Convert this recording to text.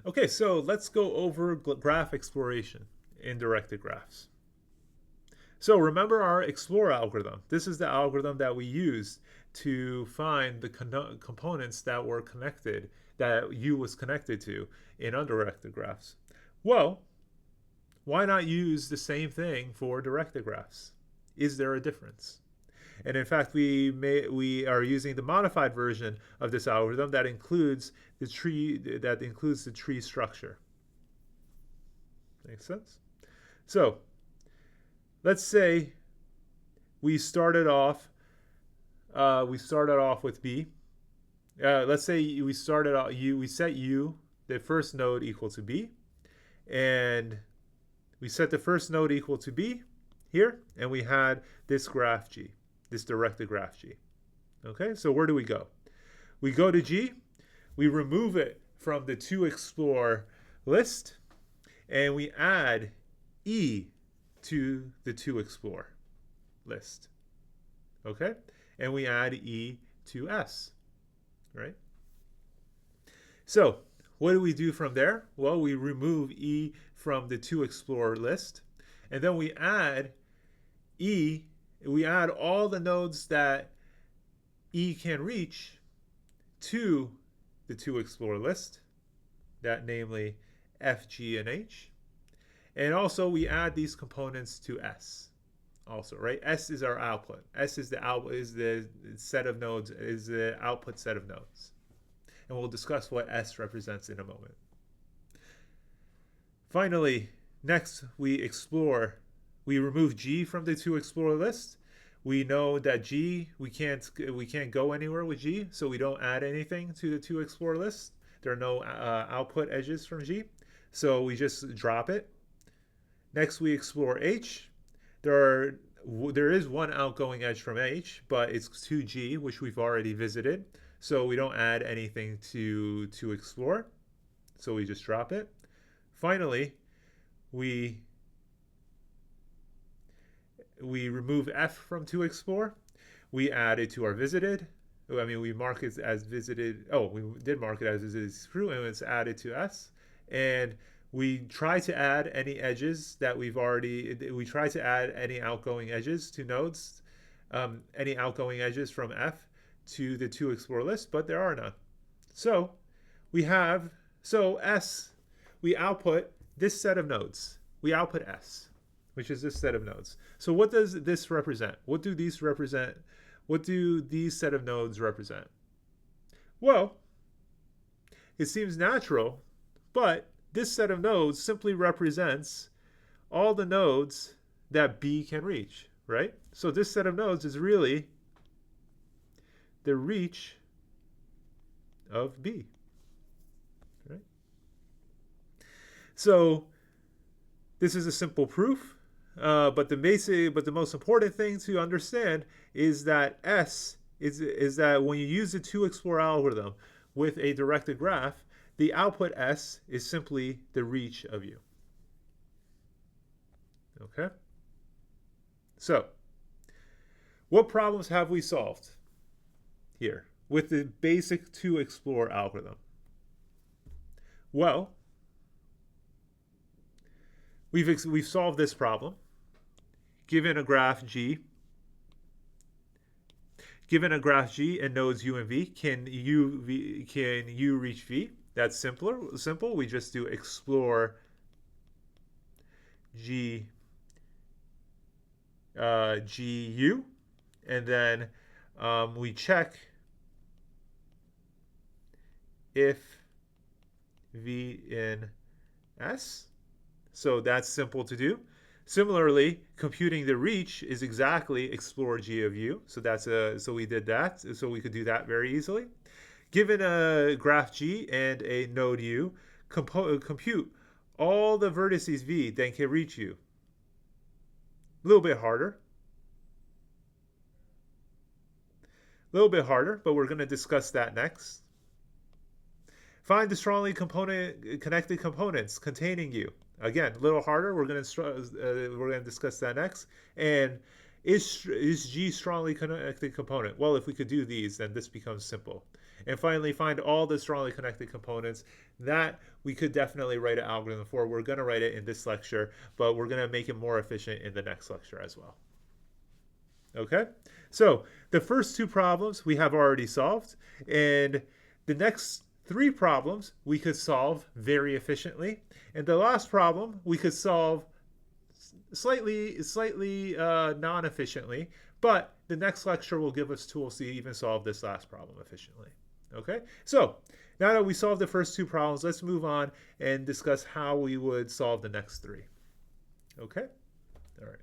Okay, so let's go over graph exploration in directed graphs. So remember our explore algorithm. This is the algorithm that we used to find the components that were connected, that U was connected to in undirected graphs. Well, why not use the same thing for directed graphs? Is there a difference? And in fact, we are using the modified version of this algorithm that includes the tree structure. Makes sense? So let's say we started off with B. Let's say we set U, the first node, equal to B, and we set the first node equal to B here, and we had this graph G, this directed graph G. Okay, so where do we go? We go to G, we remove it from the to explore list, and we add E to the to explore list. Okay, and we add E to S, right? So what do we do from there? Well, we remove E from the to explore list, and then we add E, we add all the nodes that E can reach to the to explore list, that namely F, G, and H. And also we add these components to S. Also, right? S is our output. S is the set of nodes, is the output set of nodes. And we'll discuss what S represents in a moment. Finally, next we remove G from the to explore list. We know that G, we can't go anywhere with G, so we don't add anything to the to explore list. There are no output edges from G, so we just drop it. Next we explore H. There is one outgoing edge from H, but it's to G, which we've already visited, so we don't add anything to explore, so we just drop it. Finally, we remove F from to explore. We add it to our visited. I mean, we mark it as visited. Oh, we did mark it as visited through, and it's added to S. And we try to add any edges that we try to add any outgoing edges to nodes, any outgoing edges from F to the to explore list, but there are none. So S, we output this set of nodes. We output S, which is this set of nodes. So what does this represent? What do these represent? What do these set of nodes represent? Well, it seems natural, but this set of nodes simply represents all the nodes that B can reach, right? So this set of nodes is really the reach of B, right? So this is a simple proof, but the most important thing to understand is that S is that when you use the to explore algorithm with a directed graph, the output S is simply the reach of U. Okay? So, what problems have we solved here with the basic to explore algorithm? Well, we've solved this problem. Given a graph G and nodes U and V, can U reach V? That's simple. We just do explore G GU, and then we check if V in S. So that's simple to do. Similarly, computing the reach is exactly explore G of U. So we did that. So we could do that very easily. Given a graph G and a node U, compute all the vertices V that can reach U. A little bit harder. But we're going to discuss that next. Find the strongly connected components containing U. Again, a little harder. We're going to discuss that next. And is G strongly connected component? Well, if we could do these, then this becomes simple. And finally, find all the strongly connected components. That we could definitely write an algorithm for. We're going to write it in this lecture, but we're going to make it more efficient in the next lecture as well. Okay, so the first two problems we have already solved, and the next three problems we could solve very efficiently, and the last problem we could solve slightly non-efficiently, but the next lecture will give us tools to even solve this last problem efficiently. Okay, so now that we solved the first two problems, let's move on and discuss how we would solve the next three. Okay, all right.